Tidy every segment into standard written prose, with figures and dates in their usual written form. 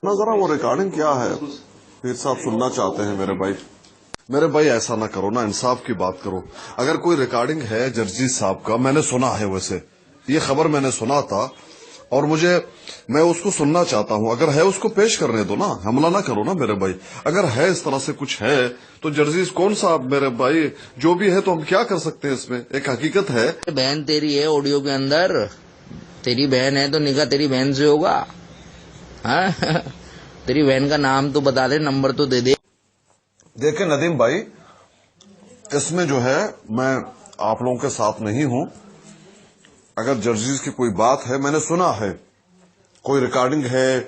ना जरा वो रिकॉर्डिंग क्या है, पीर साहब सुनना चाहते हैं मेरे भाई ऐसा ना करो ना, इंसाफ की बात करो। अगर कोई रिकॉर्डिंग है जर्जीस साहब का, मैंने सुना है, वैसे ये खबर मैंने सुना था और मैं उसको सुनना चाहता हूँ। अगर है उसको पेश करने दो ना, हमला ना करो ना मेरे भाई। अगर है इस तरह से कुछ है तो जर्जीस कौन सा मेरे भाई, जो भी है तो हम क्या कर सकते हैं इसमें, एक हकीकत है। बहन तेरी है ऑडियो के अंदर, तेरी बहन है तो निकाह तेरी बहन से होगा। हाँ? तेरी बहन का नाम तो बता दे, नंबर तो दे दे। देखे नदीम भाई, इसमें जो है मैं आप लोगों के साथ नहीं हूं। अगर जर्जीस की कोई बात है, मैंने सुना है कोई रिकॉर्डिंग है,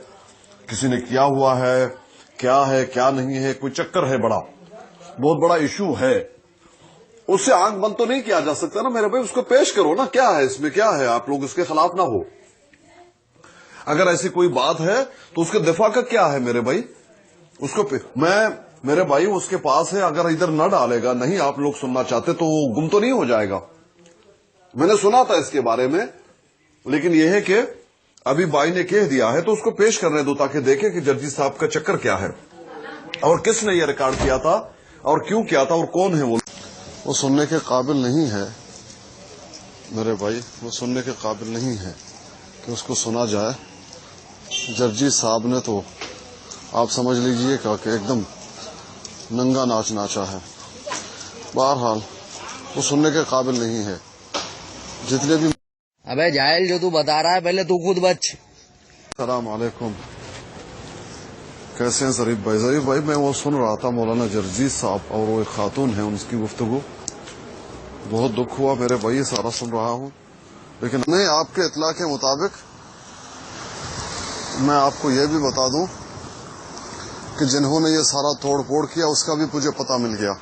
किसी ने किया हुआ है, क्या नहीं है, कोई चक्कर है, बहुत बड़ा इशू है, उससे आंख बंद तो नहीं किया जा सकता ना मेरे भाई। उसको पेश करो ना, क्या है इसमें, क्या है, आप लोग इसके खिलाफ ना हो। अगर ऐसी कोई बात है तो उसके दिफा का क्या है मेरे भाई, मेरे भाई उसके पास है, अगर इधर न डालेगा, नहीं आप लोग सुनना चाहते तो वो गुम तो नहीं हो जाएगा। मैंने सुना था इसके बारे में, लेकिन यह है कि अभी भाई ने कह दिया है तो उसको पेश करने दो, ताकि देखें कि जर्जीस साहब का चक्कर क्या है और किसने यह रिकॉर्ड किया था और क्यों किया था और कौन है वो सुनने के काबिल नहीं है मेरे भाई, वो सुनने के काबिल नहीं है कि उसको सुना जाए। जर्जीस साहब ने तो आप समझ लीजिए कि एकदम नंगा नाच नाचा है। बहरहाल वो सुनने के काबिल नहीं है। जितने भी अबे जाहिल, जो तू बता रहा है पहले तू खुद बच। सलाम अलैकुम, कैसे हैं जरीफ भाई? मैं वो सुन रहा था मौलाना जर्जीस साहब और वो एक खातून है, उनकी गुफ्तगू, बहुत दुख हुआ मेरे भाई, ये सारा सुन रहा हूँ। लेकिन नहीं, आपके इतला के मुताबिक मैं आपको ये भी बता दूं कि जिन्होंने ये सारा तोड़ फोड़ किया उसका भी मुझे पता मिल गया,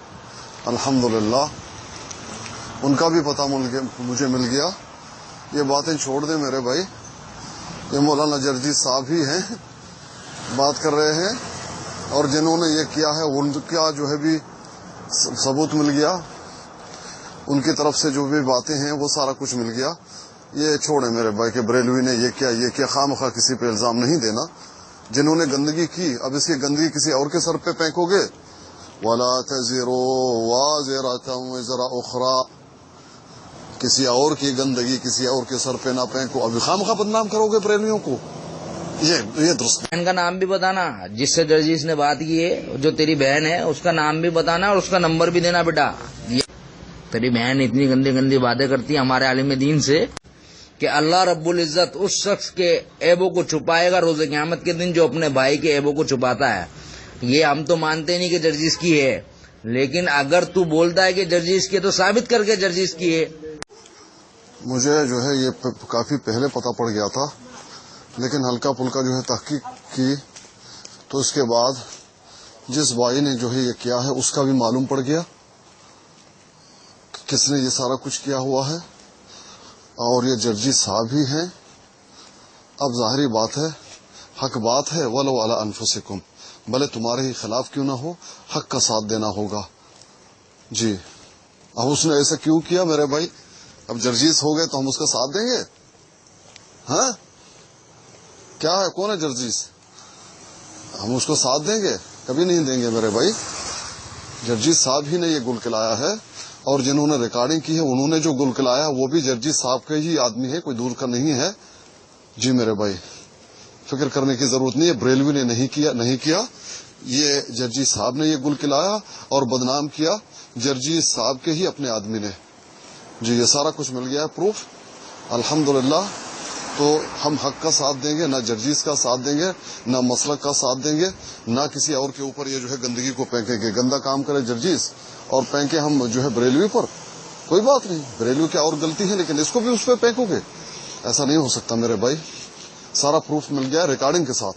अल्हम्दुलिल्लाह, उनका भी पता मुझे मिल गया। ये बातें छोड़ दें मेरे भाई, ये मौलाना जर्जीस साहब ही हैं बात कर रहे हैं, और जिन्होंने ये किया है उनका जो है भी सबूत मिल गया, उनकी तरफ से जो भी बातें हैं वो सारा कुछ मिल गया। ये छोड़े मेरे भाई कि बरेलवी ने ये किया, खामखा किसी पे इल्जाम नहीं देना। जिन्होंने गंदगी की, अब इसकी गंदगी किसी और के सर पे फेंकोगे, वला तज़िरू वाज़िरतुम विज़रा उख़रा, किसी और की गंदगी किसी और के सर पे ना फेंको, अभी खामखा बदनाम करोगे बरेलवियों को, ये दुरुस्त। बहन का नाम भी बताना जिससे जर्जीस ने बात की है, जो तेरी बहन है उसका नाम भी बताना और उसका नंबर भी देना बेटा। तेरी बहन इतनी गंदी गंदी बातें करती है हमारे आलिम दीन से कि अल्लाह रब्बुल इज्जत उस शख्स के ऐबों को छुपाएगा रोज़े क़यामत के दिन जो अपने भाई के ऐबों को छुपाता है। ये हम तो मानते नहीं कि जर्जीस की है, लेकिन अगर तू बोलता है कि जर्जीस की है तो साबित करके जर्जीस की है। मुझे जो है ये काफी पहले पता पड़ गया था, लेकिन हल्का फुल्का जो है तहकीक की तो इसके बाद जिस भाई ने जो है ये किया है उसका भी मालूम पड़ गया कि किसने ये सारा कुछ किया हुआ है, और ये जर्जीस साहब ही हैं। अब जाहिरी बात है, हक बात है, वलो अला अनफुसिकुम, भले तुम्हारे ही खिलाफ क्यों ना हो, हक का साथ देना होगा जी। अब उसने ऐसा क्यों किया मेरे भाई, अब जर्जीस हो गए तो हम उसका साथ देंगे? हाँ, क्या है, कौन है जर्जीस, हम उसको साथ देंगे? कभी नहीं देंगे मेरे भाई। जर्जीस साहब ही ने ये गुल खिलाया है, और जिन्होंने रिकॉर्डिंग की है उन्होंने जो गुल खिलाया वो भी जर्जीस साहब के ही आदमी है, कोई दूर का नहीं है जी मेरे भाई। फिक्र करने की जरूरत नहीं है, बरेलवी ने नहीं किया, ये जर्जीस साहब ने ये गुल खिलाया और बदनाम किया जर्जीस साहब के ही अपने आदमी ने जी। ये सारा कुछ मिल गया है प्रूफ, अल्हम्दुलिल्लाह। तो हम हक का साथ देंगे, ना जर्जीस का साथ देंगे, ना मसलक का साथ देंगे, ना किसी और के ऊपर ये जो है गंदगी को फेंकेंगे। गंदा काम करे जर्जीस और फेंके हम जो है बरेलवी पर, कोई बात नहीं, बरेलवी की और गलती है, लेकिन इसको भी उस पर फेंकोगे, ऐसा नहीं हो सकता मेरे भाई। सारा प्रूफ मिल गया रिकॉर्डिंग के साथ,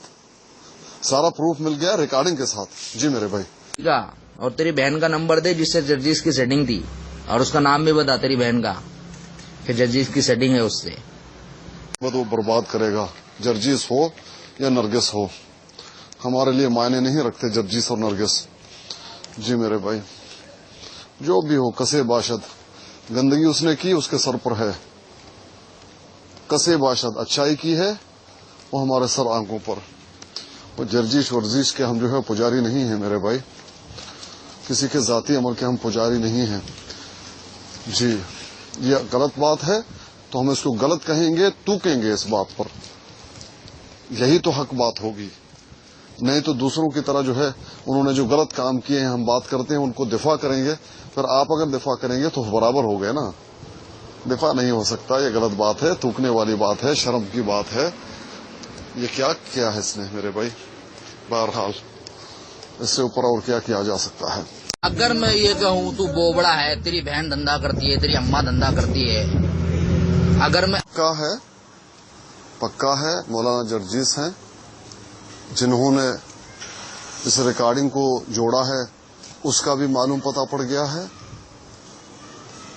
सारा प्रूफ मिल गया रिकॉर्डिंग के साथ जी मेरे भाई। और तेरी बहन का नंबर दे जिससे जर्जीस की सेटिंग थी, और उसका नाम भी बता तेरी बहन का कि जर्जीस की सेटिंग है उससे। वो बर्बाद करेगा, जर्जीस हो या नरगिस हो, हमारे लिए मायने नहीं रखते जर्जीस और नरगिस जी मेरे भाई। जो भी हो, कसे बाशद, गंदगी उसने की उसके सर पर है, कसे बाशद अच्छाई की है वो हमारे सर आंखों पर। जर्जिश वर्जिश के हम जो है पुजारी नहीं हैं मेरे भाई, किसी के जाती अमल के हम पुजारी नहीं हैं जी। ये गलत बात है तो हम इसको गलत कहेंगे, टूकेंगे इस बात पर, यही तो हक बात होगी। नहीं तो दूसरों की तरह जो है उन्होंने जो गलत काम किए हैं हम बात करते हैं, उनको दिफा करेंगे, फिर आप अगर दिफा करेंगे तो बराबर हो गए ना। दिफा नहीं हो सकता, ये गलत बात है, थूकने वाली बात है, शर्म की बात है। ये क्या किया है इसने मेरे भाई, बहरहाल इससे ऊपर और क्या किया जा सकता है। अगर मैं ये कहूँ तू बोबड़ा है, तेरी बहन धंधा करती है, तेरी अम्मा धंधा करती है, अगर मैं पक्का है मौलाना जर्जिस हैं जिन्होंने इस रिकॉर्डिंग को जोड़ा है, उसका भी मालूम पता पड़ गया है,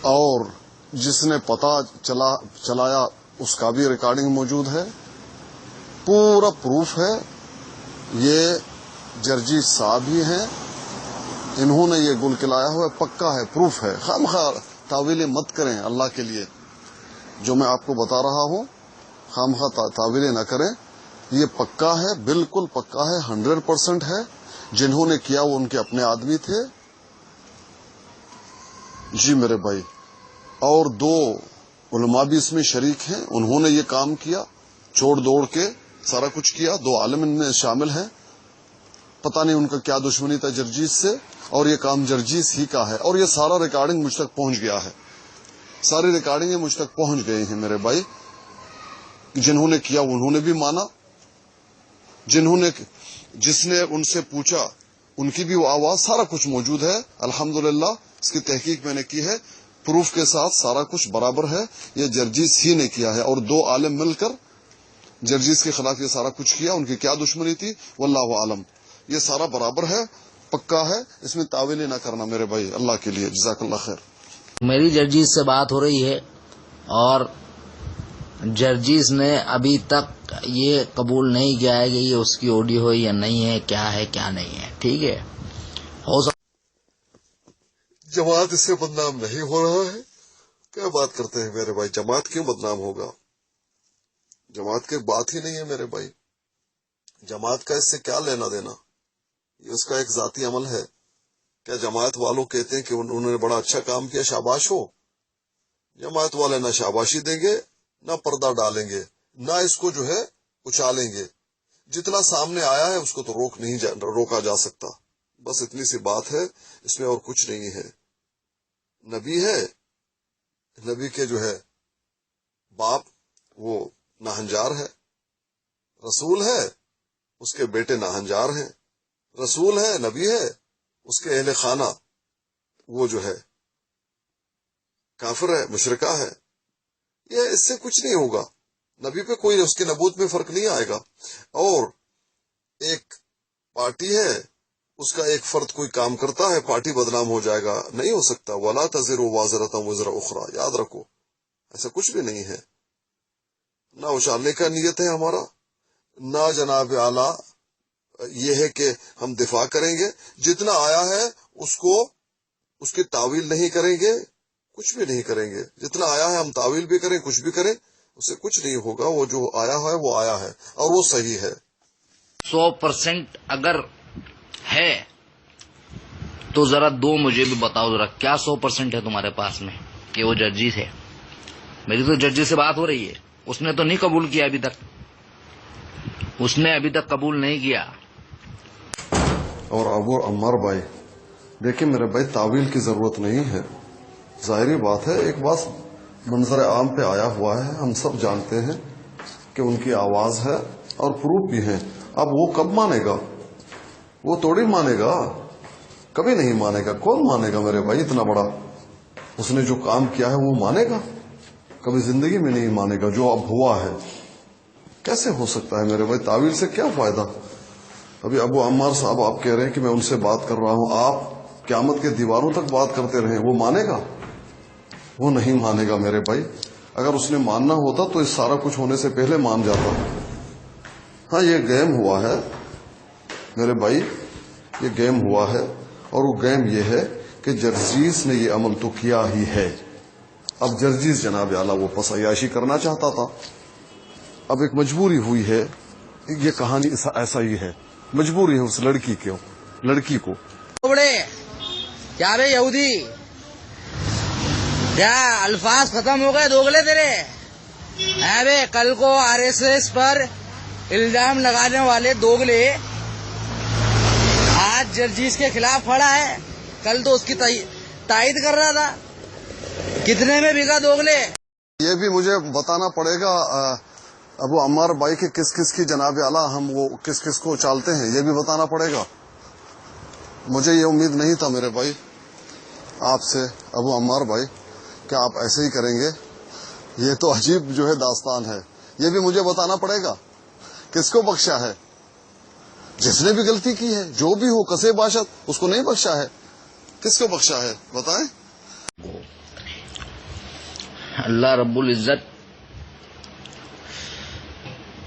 और जिसने पता चलाया उसका भी रिकॉर्डिंग मौजूद है, पूरा प्रूफ है। ये जर्जिस साहब ही हैं, इन्होंने ये गुल खिलाया हुआ, पक्का है, प्रूफ है। खामखा तावीलें मत करें अल्लाह के लिए, जो मैं आपको बता रहा हूं खामखा तावीलें न करें, ये पक्का है, बिल्कुल पक्का है, 100% है। जिन्होंने किया वो उनके अपने आदमी थे जी मेरे भाई, और 2 उलमा भी इसमें शरीक हैं, उन्होंने ये काम किया, छोड़ दौड़ के सारा कुछ किया। 2 आलिम इनमें शामिल हैं, पता नहीं उनका क्या दुश्मनी था जर्जिस से, और ये काम जर्जिस ही का है। और ये सारा रिकॉर्डिंग मुझ तक पहुंच गया है, सारी रिकॉर्डिंगें मुझ तक पहुंच गई हैं मेरे भाई। जिन्होंने किया उन्होंने भी माना, जिसने उनसे पूछा उनकी भी वो आवाज, सारा कुछ मौजूद है। अल्हम्दुलिल्लाह इसकी तहकीक मैंने की है, प्रूफ के साथ सारा कुछ बराबर है, ये जर्जिस ही ने किया है। और 2 आलिम मिलकर जर्जिस के खिलाफ ये सारा कुछ किया, उनकी क्या दुश्मनी थी वल्लाहु आलम। ये सारा बराबर है, पक्का है, इसमें तावीलें ना करना मेरे भाई, अल्लाह के लिए। जज़ाकल्लाह खैर। मेरी जर्जिस से बात हो रही है और जर्जिस ने अभी तक ये कबूल नहीं किया है कि ये उसकी ऑडियो है या नहीं है, क्या है क्या नहीं है, ठीक है। हो जमात इससे बदनाम नहीं हो रहा है, क्या बात करते हैं मेरे भाई, जमात क्यों बदनाम होगा, जमात की बात ही नहीं है मेरे भाई, जमात का इससे क्या लेना देना, ये उसका एक जाती अमल है। क्या जमात वालों कहते हैं कि उन्होंने बड़ा अच्छा काम किया, शाबाश हो। जमात वाले ना शाबाशी देंगे, ना पर्दा डालेंगे, ना इसको जो है उछालेंगे। जितना सामने आया है उसको तो रोका जा सकता, बस इतनी सी बात है, इसमें और कुछ नहीं है। नबी है, नबी के जो है बाप वो नाहंजार है, रसूल है उसके बेटे नाहंजार हैं, रसूल है नबी है उसके अहले खाना वो जो है काफिर है, मुशरिका है। ये इससे कुछ नहीं होगा, नबी पे कोई उसके नबूत में फर्क नहीं आएगा। और एक पार्टी है, उसका एक फर्द कोई काम करता है, पार्टी बदनाम हो जाएगा, नहीं हो सकता। वला तज़िरु वाज़िरतुन वज़रा उख़रा, याद रखो ऐसा कुछ भी नहीं है। ना उछालने का नियत है हमारा, ना जनाब आला ये है कि हम दिफा करेंगे, जितना आया है उसको उसकी तावील नहीं करेंगे, कुछ भी नहीं करेंगे। जितना आया है हम तावील भी करें, कुछ भी करें, उससे कुछ नहीं होगा। वो जो आया है वो आया है और वो सही है। 100% अगर है तो जरा दो मुझे भी बताओ जरा, क्या 100% है तुम्हारे पास में कि वो जर्जिस है? मेरी तो जर्जिस से बात हो रही है, उसने तो नहीं कबूल किया अभी तक, उसने अभी तक कबूल नहीं किया। और अबू अम्मार भाई देखिए मेरे भाई, तावील की जरूरत नहीं है, जाहिर बात है। एक बात मंजर आम पे आया हुआ है, हम सब जानते हैं कि उनकी आवाज है और प्रूफ भी है। अब वो कब मानेगा? वो थोड़ी मानेगा, कभी नहीं मानेगा। कौन मानेगा मेरे भाई? इतना बड़ा उसने जो काम किया है वो मानेगा? कभी जिंदगी में नहीं मानेगा। जो अब हुआ है कैसे हो सकता है मेरे भाई? तावील से क्या फायदा? अभी अबू अम्मार साहब आप कह रहे हैं कि मैं उनसे बात कर रहा हूं, आप क़यामत के दीवारों तक बात करते रहे, वो मानेगा? वो नहीं मानेगा मेरे भाई। अगर उसने मानना होता तो इस सारा कुछ होने से पहले मान जाता। हाँ, ये गेम हुआ है मेरे भाई, ये गेम हुआ है। और वो गेम ये है कि जर्जीस ने ये अमल तो किया ही है। अब जर्जीस जनाब आला वो पसयाशी करना चाहता था, अब एक मजबूरी हुई है। ये कहानी ऐसा ही है। मजबूरी है उस लड़की को। बड़े क्या बे यहूदी, क्या अल्फाज खत्म हो गए दोगले तेरे? है बे, कल को आरएसएस पर इल्जाम लगाने वाले दोगले आज जर्जीस के खिलाफ खड़ा है, कल तो उसकी तायद कर रहा था। कितने में बिका दोगले? ये भी मुझे बताना पड़ेगा अबू अम्मार भाई के किस किस की जनाब आला हम वो किस किस को चालते हैं, ये भी बताना पड़ेगा। मुझे ये उम्मीद नहीं था मेरे भाई आपसे अबू अम्मार भाई कि आप ऐसे ही करेंगे। ये तो अजीब जो है दास्तान है। ये भी मुझे बताना पड़ेगा किसको बख्शा है, जिसने भी गलती की है, जो भी हो कसे बाशत, उसको नहीं बख्शा है, किसको बख्शा है बताएं। अल्लाह रब्बुल इज्जत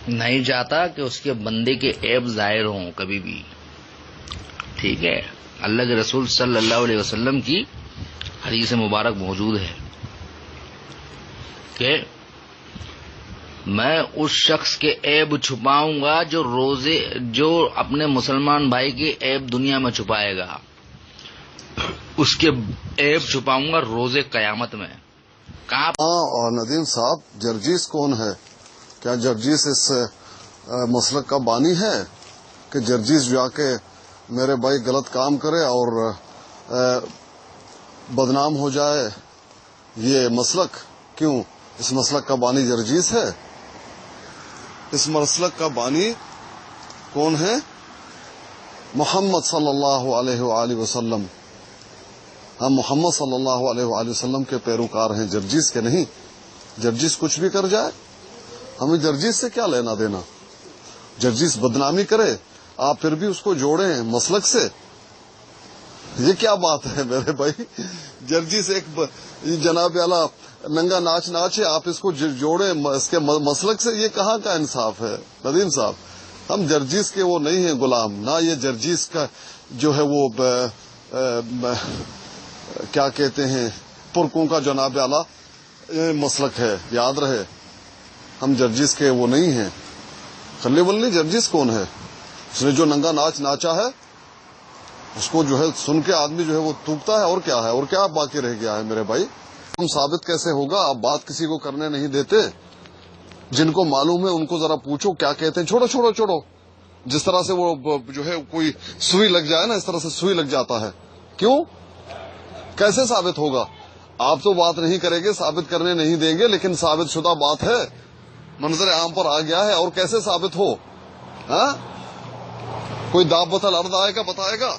नहीं चाहता कि उसके बंदे के ऐब जाहिर हों कभी भी, ठीक है। अल्लाह के रसूल सल्लल्लाहु अलैहि वसल्लम की हदीस मुबारक मौजूद है कि मैं उस शख्स के ऐब छुपाऊंगा जो अपने मुसलमान भाई के ऐब दुनिया में छुपाएगा, उसके ऐब छुपाऊंगा रोजे कयामत में। कहाँ? और नदीम साहब, जर्जीस कौन है? क्या जर्जीस इस मसलक का बानी है कि जर्जीस जाके मेरे भाई गलत काम करे और बदनाम हो जाए? ये मसलक क्यों? इस मसलक का बानी जर्जीस है? इस मसलक का बानी कौन है? मोहम्मद सल्लल्लाहु अलैहि वसल्लम। हम मोहम्मद सल्लल्लाहु अलैहि वसल्लम के पैरोकार हैं, जर्जीस के नहीं। जर्जीस कुछ भी कर जाए, हमें जर्जीस से क्या लेना देना। जर्जीस बदनामी करे, आप फिर भी उसको जोड़ें मसलक से, ये क्या बात है मेरे भाई? जर्जीस एक जनाब आला नंगा नाच है, आप इसको जोड़े इसके मसलक से, ये कहाँ का इंसाफ है नदीम साहब? हम जर्जीस के वो नहीं हैं गुलाम, ना ये जर्जीस का जो है वो क्या कहते हैं पुरकों का जनाब आला मसलक है, याद रहे। हम जर्जीस के वो नहीं हैं। खल्ले वल्ली जर्जीस कौन है? उसने जो नंगा नाच नाचा है उसको जो है सुन के आदमी जो है वो तूकता है, और क्या है, और क्या बाकी रह गया है मेरे भाई? हम साबित कैसे होगा? आप बात किसी को करने नहीं देते। जिनको मालूम है उनको जरा पूछो क्या कहते हैं। छोड़ो छोड़ो छोड़ो, जिस तरह से वो जो है कोई सुई लग जाए ना, इस तरह से सुई लग जाता है। क्यों? कैसे साबित होगा? आप तो बात नहीं करेंगे, साबित करने नहीं देंगे, लेकिन साबित शुदा बात है, मंजर आम पर आ गया है, और कैसे साबित हो? हाँ, कोई दावतल अर्द आएगा बताएगा,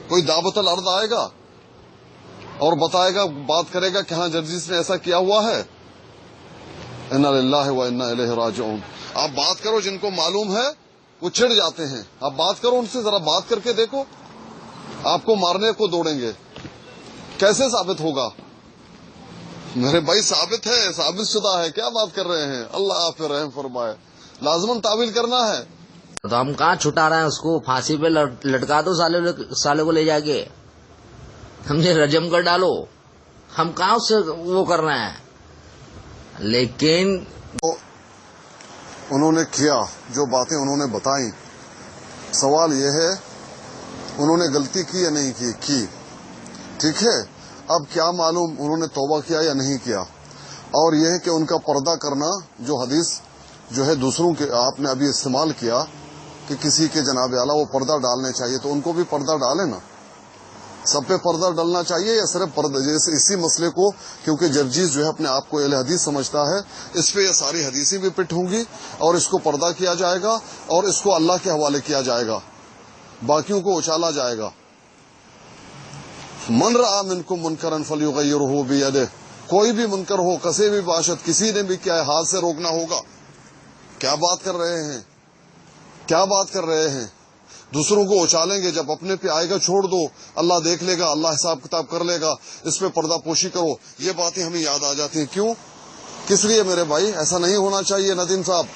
कोई दावतल अर्द आएगा और बताएगा, बात करेगा कि हाँ जर्जीस ने ऐसा किया हुआ है। इन्ना लिल्लाहि व इन्ना इलैहि राजिऊन। आप बात करो, जिनको मालूम है वो चिढ़ जाते हैं। आप बात करो उनसे, जरा बात करके देखो, आपको मारने को दौड़ेंगे। कैसे साबित होगा मेरे भाई? साबित है, साबित शुदा है, क्या बात कर रहे हैं? अल्लाह आप पे रहम फरमाए। लाजमन तावील करना है तो हम कहाँ छुटा रहे हैं उसको? फांसी पे लटका दो साले को ले जाके, समझे, रजम कर डालो। हम कहाँ उससे वो कर रहे हैं? लेकिन उन्होंने किया जो बातें उन्होंने बताई, सवाल ये है उन्होंने गलती की या नहीं की, ठीक है। अब क्या मालूम उन्होंने तौबा किया या नहीं किया। और यह है कि उनका पर्दा करना, जो हदीस जो है दूसरों के आपने अभी इस्तेमाल किया कि किसी के जनाब आला वो पर्दा डालने चाहिए, तो उनको भी पर्दा डाले ना। सब पे पर्दा डालना चाहिए या सिर्फ पर्दा? जैसे इसी मसले को, क्योंकि जर्जीस जो है अपने आप को अहले हदीस समझता है, इस पे ये सारी हदीसें भी पिट होंगी और इसको पर्दा किया जाएगा और इसको अल्लाह के हवाले किया जाएगा, बाकियों को उछाला जाएगा। मन रआ मिनकुम मुनकरन फलयुगय्यिरहु बियदिही। कोई भी मुनकर हो, कसे भी बाशत, किसी ने भी क्या है, हाथ से रोकना होगा। क्या बात कर रहे हैं, क्या बात कर रहे हैं? दूसरों को उछालेंगे, जब अपने पे आएगा छोड़ दो, अल्लाह देख लेगा, अल्लाह हिसाब किताब कर लेगा, इस पे पर्दा पोशी करो। ये बातें हमें याद आ जाती हैं। क्यों, किस लिए मेरे भाई? ऐसा नहीं होना चाहिए नदीम साहब।